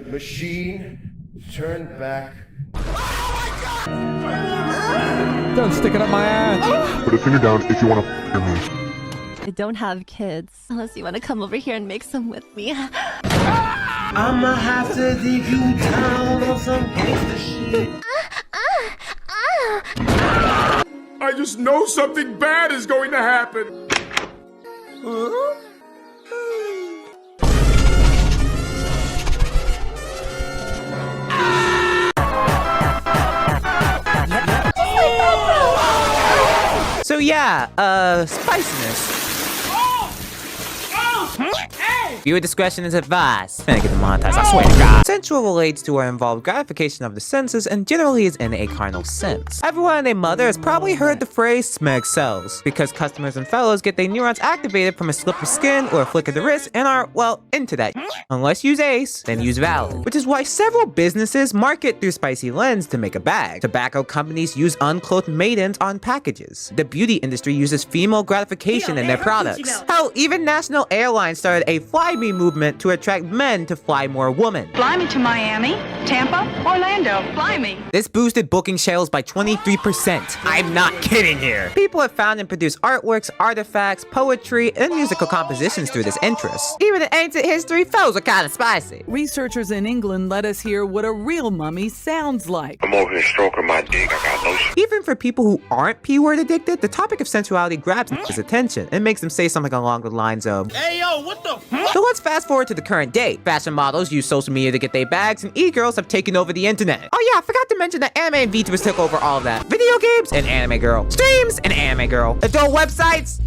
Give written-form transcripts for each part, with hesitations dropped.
machine, turn back. Don't stick it up my ass. Put a finger down if you want to f*** me. I don't have kids, unless you want to come over here and make some with me. I'ma have to dig you down on some gangster shit. I just know something bad is going to happen. So yeah, Spiciness. Viewer discretion is advised. And I get demonetized, I swear to God. Sensual relates to or involved gratification of the senses and generally is in a carnal sense. Everyone and their mother has probably heard the phrase smeg sells, because customers and fellows get their neurons activated from a slip of skin or a flick of the wrist and are, well, into that. Unless use Ace, then use Valid. Which is why several businesses market through Spicy Lens to make a bag. Tobacco companies use unclothed maidens on packages. The beauty industry uses female gratification in their products. Hell, even national airlines started a fly me movement to attract men to fly more women. Fly me to Miami, Tampa, Orlando. Fly me. This boosted booking sales by 23%. I'm not kidding here. People have found and produced artworks, artifacts, poetry, and musical compositions through this interest. Even in ancient history, foes are kind of spicy. Researchers in England let us hear what a real mummy sounds like. I'm over here stroking my dick. I got lotion. Even for people who aren't P-word addicted, the topic of sensuality grabs his attention and makes them say something along the lines of, Hey yo, what the f? So let's fast forward to the current day. Fashion models use social media to get their bags, and e-girls have taken over the internet. Oh yeah, I forgot to mention that anime and VTubers took over all of that. Video games, an anime girl. Streams, an anime girl. Adult websites.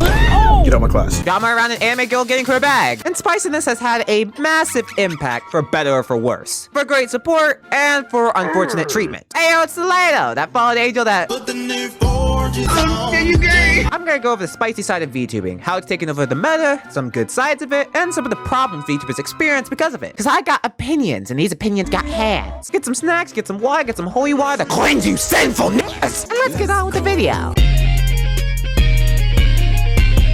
Get out my class. Drama around an anime girl getting her bag. And Spiciness has had a massive impact, for better or for worse. For great support, and for unfortunate treatment. Hey yo, it's Taledo, that fallen angel that... I'm gonna go over the spicy side of VTubing, how it's taken over the meta, some good sides of it, and some of the problems VTubers experience because of it. Cause I got opinions, and these opinions got hands. Get some snacks, get some water, get some holy water to cleanse you sinfulness! And let's get on with the video.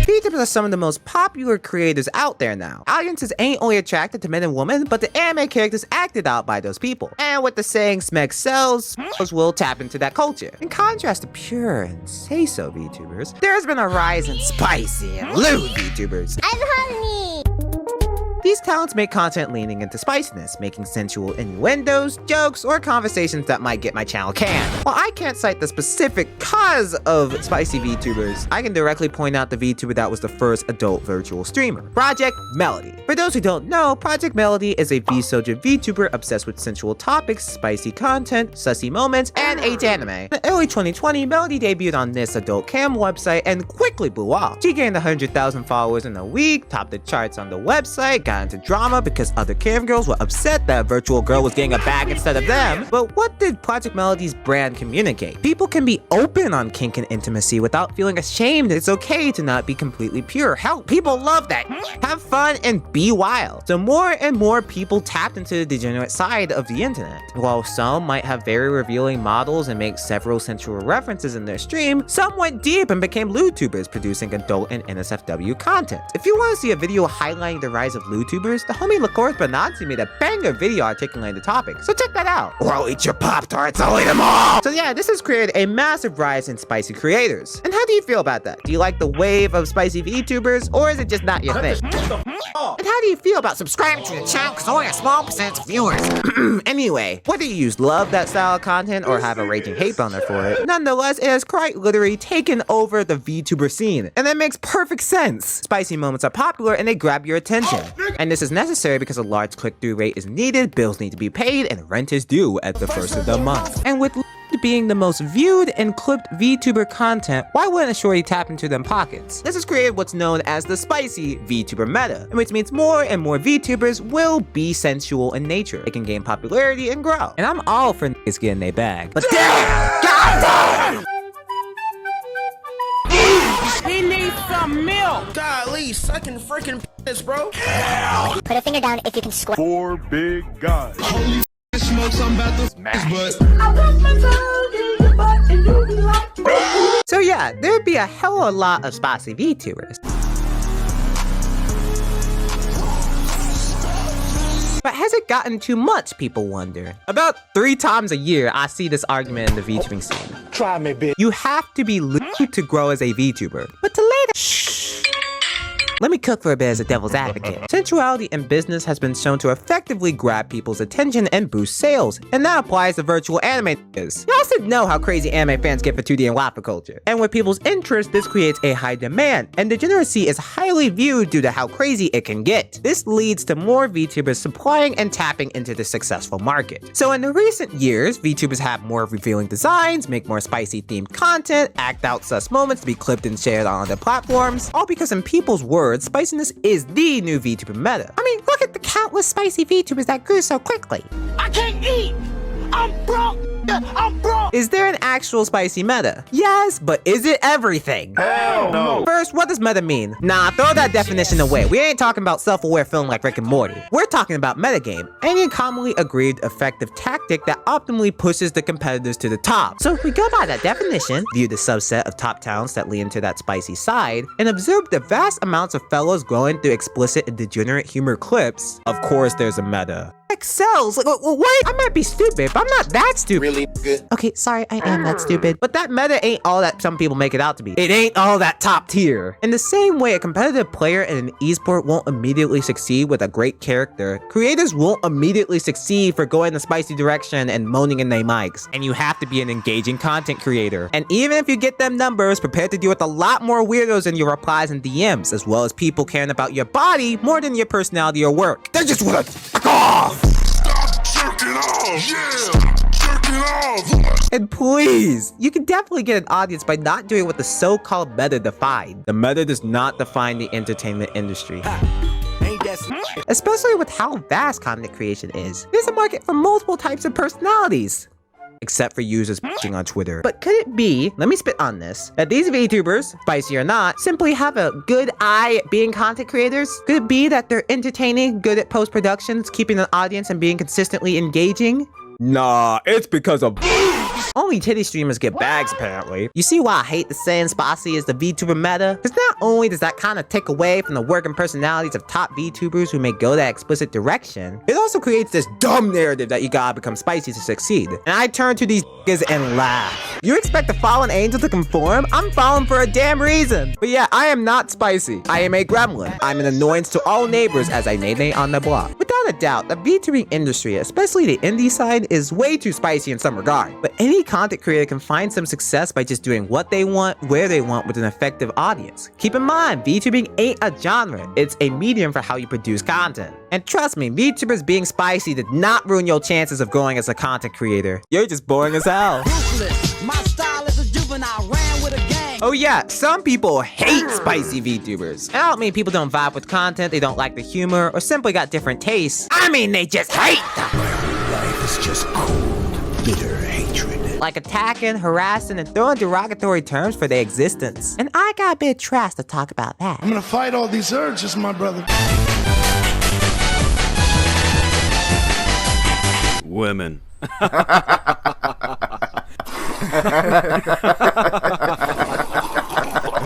VTubers are some of the most popular creators out there now. Audiences ain't only attracted to men and women, but the anime characters acted out by those people. And with the saying smeg sells, will tap into that culture. In contrast to pure and unseiso VTubers, there's been a rise in spicy and lewd VTubers. I'm hungry! These talents make content leaning into spiciness, making sensual innuendos, jokes, or conversations that might get my channel canned. While I can't cite the specific cause of spicy VTubers, I can directly point out the VTuber that was the first adult virtual streamer, Project Melody. For those who don't know, Project Melody is a V-soldier VTuber obsessed with sensual topics, spicy content, sussy moments, and H anime. In early 2020, Melody debuted on this adult cam website and quickly blew off. She gained 100,000 followers in a week, topped the charts on the website, got into drama because other cam girls were upset that a virtual girl was getting a bag instead of them. But what did Project Melody's brand communicate? People can be open on kink and intimacy without feeling ashamed. It's okay to not be completely pure. Hell, people love that. Have fun and be wild. So more and more people tapped into the degenerate side of the internet. While some might have very revealing models and make several sensual references in their stream, some went deep and became LewdTubers, producing adult and NSFW content. If you want to see a video highlighting the rise of LewdTubers, the homie Lacourse Benazzi made a banger video articulating the topic, so check that out. Or I'll eat your Pop-Tarts, I'll eat them all! So yeah, this has created a massive rise in spicy creators. And how do you feel about that? Do you like the wave of spicy VTubers, or is it just not your thing? And how do you feel about subscribing to the channel, because only a small percentage of viewers? Anyway, whether you love that style of content or have a raging hate boner for it, nonetheless, it has quite literally taken over the VTuber scene. And that makes perfect sense. Spicy moments are popular and they grab your attention. And this is necessary because a large click-through rate is needed, bills need to be paid, and rent is due at the first of the month. And with being the most viewed and clipped VTuber content, why wouldn't a shorty tap into them pockets? This has created what's known as the spicy VTuber meta, which means more and more VTubers will be sensual in nature. It can gain popularity and grow. And I'm all for niggas getting their bag. But damn! God damn! He needs some milk! Golly, sucking freaking piss, bro. Put a finger down if you can squat. 4 big guys. Holy smoke, I'm about to smash, but So yeah, there'd be a hell of a lot of spicy VTubers. But has it gotten too much, people wonder? About 3 times a year, I see this argument in the VTubing scene. Try me, bitch. You have to be lewd to grow as a VTuber. But Taledo— shh. Let me cook for a bit as a devil's advocate. Sensuality in business has been shown to effectively grab people's attention and boost sales, and that applies to virtual anime is. Y'all should know how crazy anime fans get for 2D and waifu culture. And with people's interest, this creates a high demand, and degeneracy is highly viewed due to how crazy it can get. This leads to more VTubers supplying and tapping into the successful market. So in the recent years, VTubers have more revealing designs, make more spicy themed content, act out sus moments to be clipped and shared on other platforms, all because in people's words, spiciness is the new VTuber meta. I mean, look at the countless spicy VTubers that grew so quickly. I can't eat. I'm broke. I'm broke. Is there an actual spicy meta? Yes, but is it everything? Hell no. First, what does meta mean? Nah, throw that definition away. We ain't talking about self-aware film like Rick and Morty. We're talking about metagame, any commonly agreed effective tactic that optimally pushes the competitors to the top. So if we go by that definition, view the subset of top talents that lean into that spicy side, and observe the vast amounts of fellows going through explicit and degenerate humor clips, of course there's a meta. Excels. Like, what? I might be stupid, but I'm not that stupid. Really good. Okay, sorry, I am that stupid. But that meta ain't all that some people make it out to be. It ain't all that top tier. In the same way, a competitive player in an esport won't immediately succeed with a great character, creators won't immediately succeed for going the spicy direction and moaning in their mics. And you have to be an engaging content creator. And even if you get them numbers, prepare to deal with a lot more weirdos in your replies and DMs, as well as people caring about your body more than your personality or work. They just wanna fuck off! Jerking off. Yeah. Jerking off. And please, you can definitely get an audience by not doing what the so-called meta defined. The meta does not define the entertainment industry. Especially with how vast content creation is. There's a market for multiple types of personalities. Except for users bitching on Twitter. But could it be, let me spit on this, that these VTubers, spicy or not, simply have a good eye at being content creators? Could it be that they're entertaining, good at post-productions, keeping an audience and being consistently engaging? Nah, it's because of only titty streamers get bags, apparently. You see why I hate the saying spicy is the VTuber meta? Because not only does that kind of take away from the work and personalities of top VTubers who may go that explicit direction, it also creates this dumb narrative that you gotta become spicy to succeed. And I turn to these niggas and laugh. You expect a fallen angel to conform? I'm fallen for a damn reason. But yeah, I am not spicy. I am a gremlin. I'm an annoyance to all neighbors as I nay-nay on the block. Without a doubt, the VTubing industry, especially the indie side, is way too spicy in some regard. But any content creator can find some success by just doing what they want, where they want, with an effective audience. Keep in mind, VTubing ain't a genre, it's a medium for how you produce content. And trust me, VTubers being spicy did not ruin your chances of growing as a content creator. You're just boring as hell. My style is a juvenile, ran with a gang. Oh yeah, some people hate spicy VTubers. I don't mean people don't vibe with content, they don't like the humor, or simply got different tastes. I mean they just hate them. Life is just cold, bitter hatred. Like attacking, harassing, and throwing derogatory terms for their existence. And I got a bit of trash to talk about that. I'm gonna fight all these urges, my brother. Women.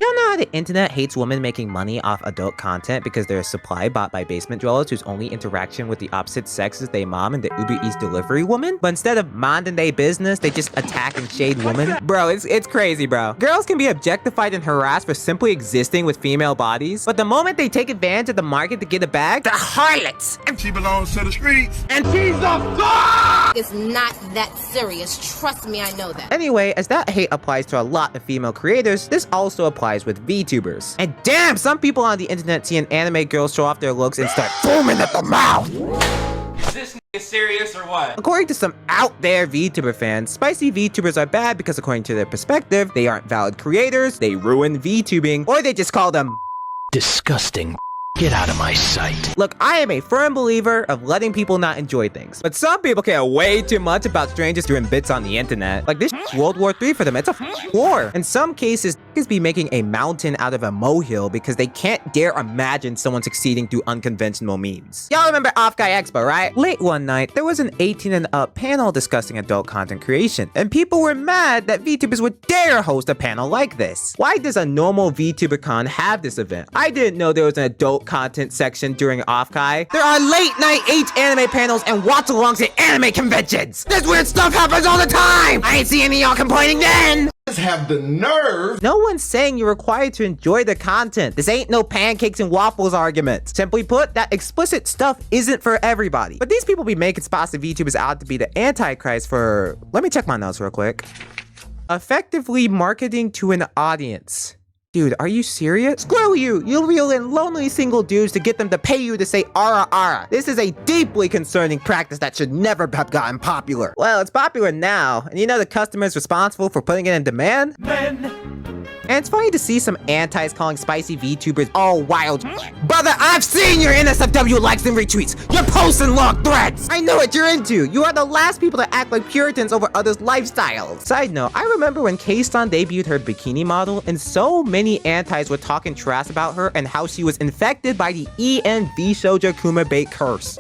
Y'all know how the internet hates women making money off adult content because they're a supply bought by basement dwellers whose only interaction with the opposite sex is their mom and the Uber Eats delivery woman? But instead of minding their business, they just attack and shade women? Bro, it's crazy, bro. Girls can be objectified and harassed for simply existing with female bodies, but the moment they take advantage of the market to get a bag, they're harlots! She belongs to the streets. And she's a fuck! It's not that serious. Trust me, I know that. Anyway, as that hate applies to a lot of female creators, this also applies with VTubers. And damn, some people on the internet see an anime girl show off their looks and start foaming at the mouth! Is this nigga serious or what? According to some out there VTuber fans, spicy VTubers are bad because according to their perspective, they aren't valid creators, they ruin VTubing, or they just call them Disgusting. Get out of my sight. Look, I am a firm believer of letting people not enjoy things, but some people care way too much about strangers doing bits on the internet. Like this World War III for them, it's a war. In some cases, niggas be making a mountain out of a molehill because they can't dare imagine someone succeeding through unconventional means. Y'all remember Off Guy Expo, right? Late one night, there was an 18 and up panel discussing adult content creation, and people were mad that VTubers would dare host a panel like this. Why does a normal VTuber con have this event? I didn't know there was an adult content section during Off-Kai. There are late-night H-anime panels and watch-alongs at anime conventions. This weird stuff happens all the time. I ain't see any of y'all complaining then. Have the nerve. No one's saying you're required to enjoy the content. This ain't no pancakes and waffles argument. Simply put, that explicit stuff isn't for everybody. But these people be making Spicy VTubers out to be the Antichrist for... Let me check my notes real quick. Effectively marketing to an audience. Dude, are you serious? Screw you! You'll reel in lonely single dudes to get them to pay you to say ara ara. This is a deeply concerning practice that should never have gotten popular. Well, it's popular now, and you know the customer's responsible for putting it in demand? Men! And it's funny to see some antis calling Spicy VTubers all wild. Brother, I've seen your NSFW likes and retweets. Your posts and log threads. I know what you're into. You are the last people to act like Puritans over others' lifestyles. Side note, I remember when K-Stan debuted her bikini model, and so many antis were talking trash about her and how she was infected by the envtuber Kuma bait curse.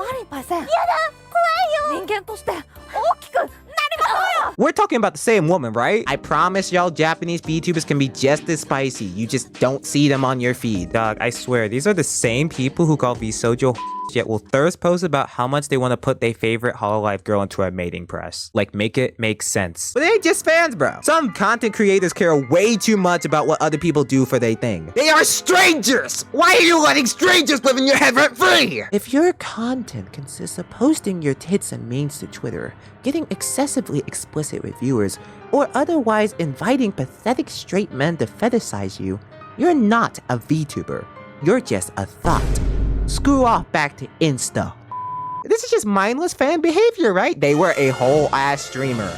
We're talking about the same woman, right? I promise y'all Japanese VTubers can be just as spicy. You just don't see them on your feed. Dog, I swear, these are the same people who call VSojo yet will thirst post about how much they want to put their favorite Hololive girl into a mating press. Like, make it make sense. But they ain't just fans, bro. Some content creators care way too much about what other people do for their thing. They are strangers! Why are you letting strangers live in your head rent free? If your content consists of posting your tits and memes to Twitter, getting excessively explicit reviewers, or otherwise inviting pathetic straight men to fetishize you, you're not a VTuber. You're just a thought. Screw off back to Insta. This is just mindless fan behavior, right? They were a whole ass streamer.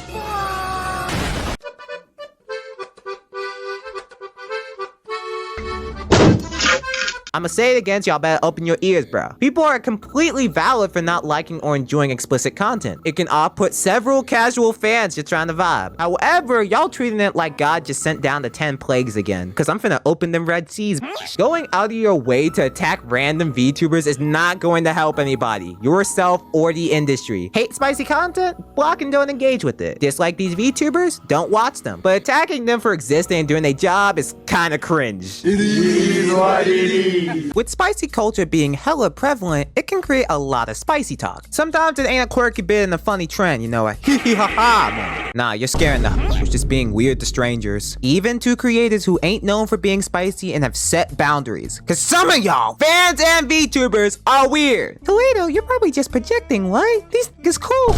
I'ma say it again, so y'all better open your ears, bro. People are completely valid for not liking or enjoying explicit content. It can off-put several casual fans just trying to vibe. However, y'all treating it like God just sent down the 10 plagues again, cause I'm finna open them Red Seas. Going out of your way to attack random VTubers is not going to help anybody, yourself or the industry. Hate spicy content? Block and don't engage with it. Dislike these VTubers? Don't watch them. But attacking them for existing and doing their job is kinda cringe. It is what it is. With spicy culture being hella prevalent, it can create a lot of spicy talk. Sometimes it ain't a quirky bit and a funny trend, you know, a hee hee ha ha moment. Nah, you're scaring the with just being weird to strangers. Even to creators who ain't known for being spicy and have set boundaries. Cause some of y'all, fans and VTubers, are weird. Taledo, you're probably just projecting, what? These niggas cool.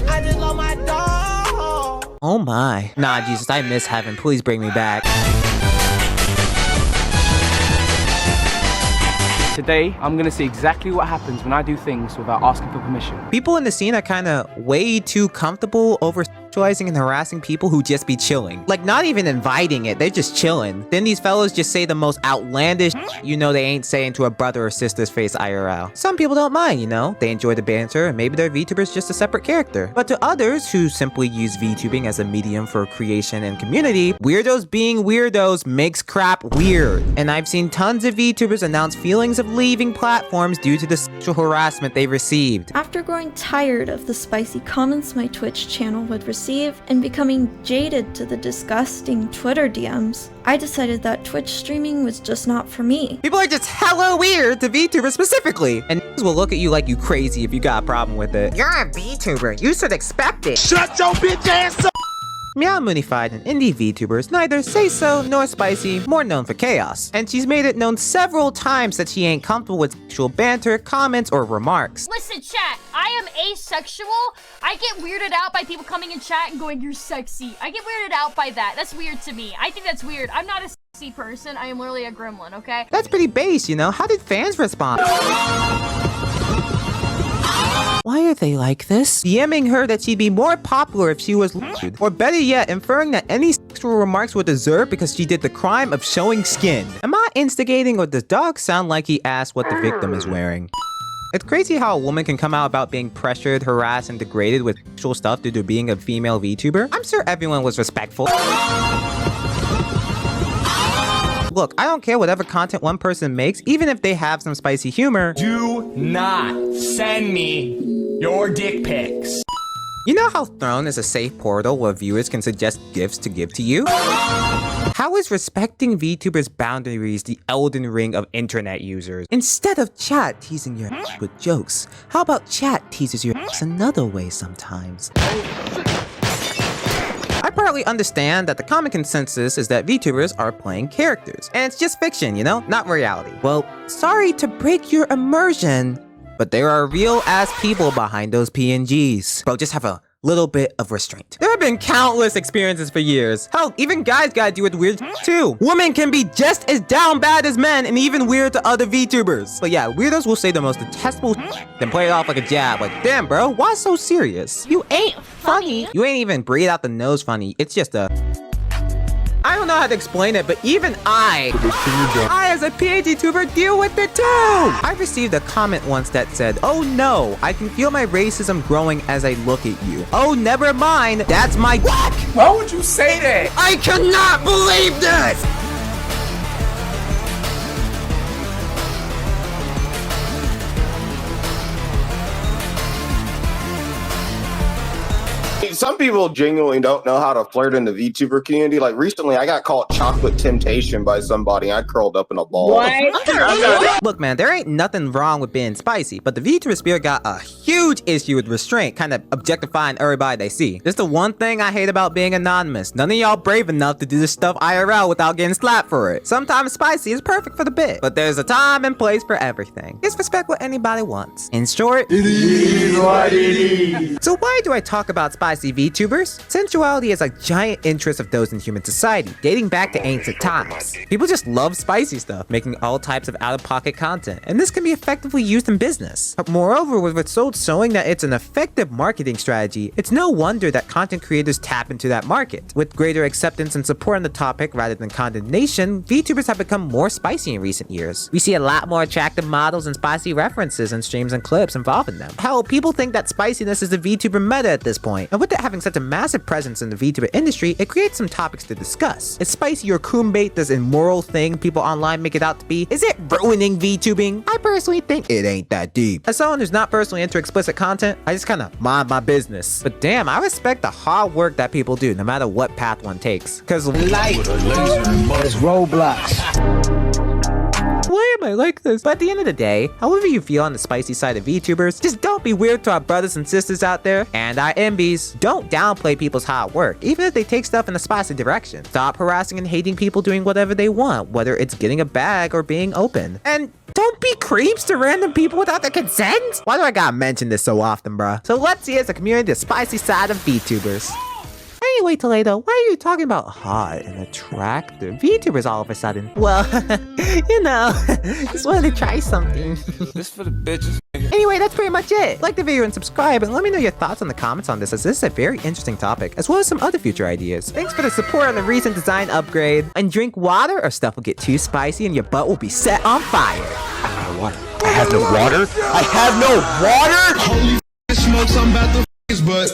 I just love my dog. Oh my. Nah, Jesus, I miss heaven. Please bring me back. Today, I'm gonna see exactly what happens when I do things without asking for permission. People in the scene are kinda way too comfortable over-sexualizing and harassing people who just be chilling. Like, not even inviting it, they're just chilling. Then these fellows just say the most outlandish you know they ain't saying to a brother or sister's face IRL. Some people don't mind, you know? They enjoy the banter, and maybe their VTuber's just a separate character. But to others who simply use VTubing as a medium for creation and community, weirdos being weirdos makes crap weird. And I've seen tons of VTubers announce feelings of leaving platforms due to the sexual harassment they received. After growing tired of the spicy comments my Twitch channel would receive and becoming jaded to the disgusting Twitter DMs, I decided that Twitch streaming was just not for me. People are just hella weird to VTubers specifically, and will look at you like you crazy if you got a problem with it. You're a VTuber, you should expect it. Shut your bitch ass up. Meow Moonified, an indie VTuber, is neither say-so nor spicy, more known for chaos. And she's made it known several times that she ain't comfortable with sexual banter, comments, or remarks. Listen, chat, I am asexual. I get weirded out by people coming in chat and going, you're sexy. I get weirded out by that. That's weird to me. I think that's weird. I'm not a sexy person. I am literally a gremlin, okay? That's pretty base, you know? How did fans respond? Why are they like this? DMing her that she'd be more popular if she was lewd. Or better yet, inferring that any sexual remarks were deserved because she did the crime of showing skin. Am I instigating, or does dog sound like he asked what the victim is wearing? It's crazy how a woman can come out about being pressured, harassed, and degraded with sexual stuff due to being a female VTuber. I'm sure everyone was respectful. Look, I don't care whatever content one person makes, even if they have some spicy humor. Do not send me your dick pics. You know how Throne is a safe portal where viewers can suggest gifts to give to you? How is respecting VTubers' boundaries the Elden Ring of internet users? Instead of chat teasing your ass with jokes, how about chat teases your ass another way sometimes? I partly understand that the common consensus is that VTubers are playing characters, and it's just fiction, you know, not reality. Well, sorry to break your immersion, but there are real-ass people behind those PNGs. Bro, just have a little bit of restraint. There have been countless experiences for years. Hell, even guys gotta deal with weird too. Women can be just as down bad as men and even weird to other VTubers. But yeah, weirdos will say the most detestable then play it off like a jab. Like, damn bro, why so serious? You ain't funny. You ain't even breathe out the nose funny. It's just a... I don't know how to explain it, but even I as a PhD tuber deal with it too! I received a comment once that said, "Oh no, I can feel my racism growing as I look at you." Oh, never mind, that's my whack! Why would you say that? I cannot believe this! Some people genuinely don't know how to flirt in the VTuber community. Like recently, I got called chocolate temptation by somebody. I curled up in a ball. What? Look, man, there ain't nothing wrong with being spicy, but the VTuber spirit got a huge issue with restraint, kind of objectifying everybody they see. This is the one thing I hate about being anonymous. None of y'all brave enough to do this stuff IRL without getting slapped for it. Sometimes spicy is perfect for the bit, but there's a time and place for everything. Just respect what anybody wants. In short, It is what it is. So why do I talk about spicy VTubers? Sensuality is a giant interest of those in human society, dating back to ancient times. People just love spicy stuff, making all types of out-of-pocket content, and this can be effectively used in business. But moreover, with results showing that it's an effective marketing strategy, it's no wonder that content creators tap into that market. With greater acceptance and support on the topic rather than condemnation, VTubers have become more spicy in recent years. We see a lot more attractive models and spicy references in streams and clips involving them. Hell, people think that spiciness is the VTuber meta at this point, and with it having such a massive presence in the VTuber industry, it creates some topics to discuss. Is spicy or kumbait this immoral thing people online make it out to be? Is it ruining VTubing? I personally think it ain't that deep. As someone who's not personally into explicit content, I just kinda mind my business. But damn, I respect the hard work that people do, no matter what path one takes. Cause life is roadblocks. Why am I like this? But at the end of the day, however you feel on the spicy side of VTubers, just don't be weird to our brothers and sisters out there, and our MBs. Don't downplay people's hard work, even if they take stuff in a spicy direction. Stop harassing and hating people doing whatever they want, whether it's getting a bag or being open. And don't be creeps to random people without their consent! Why do I gotta mention this so often, bruh? So let's see as a community the spicy side of VTubers. Anyway, Taledo, why are you talking about hot and attractive VTubers all of a sudden? Well, you know, just wanted to try something. This for the bitches. Anyway, that's pretty much it. Like the video and subscribe, and let me know your thoughts in the comments on this, as this is a very interesting topic, as well as some other future ideas. Thanks for the support on the recent design upgrade. And drink water, or stuff will get too spicy and your butt will be set on fire. Water. I have no water? I have no water? Holy smoke, I'm about to his butt.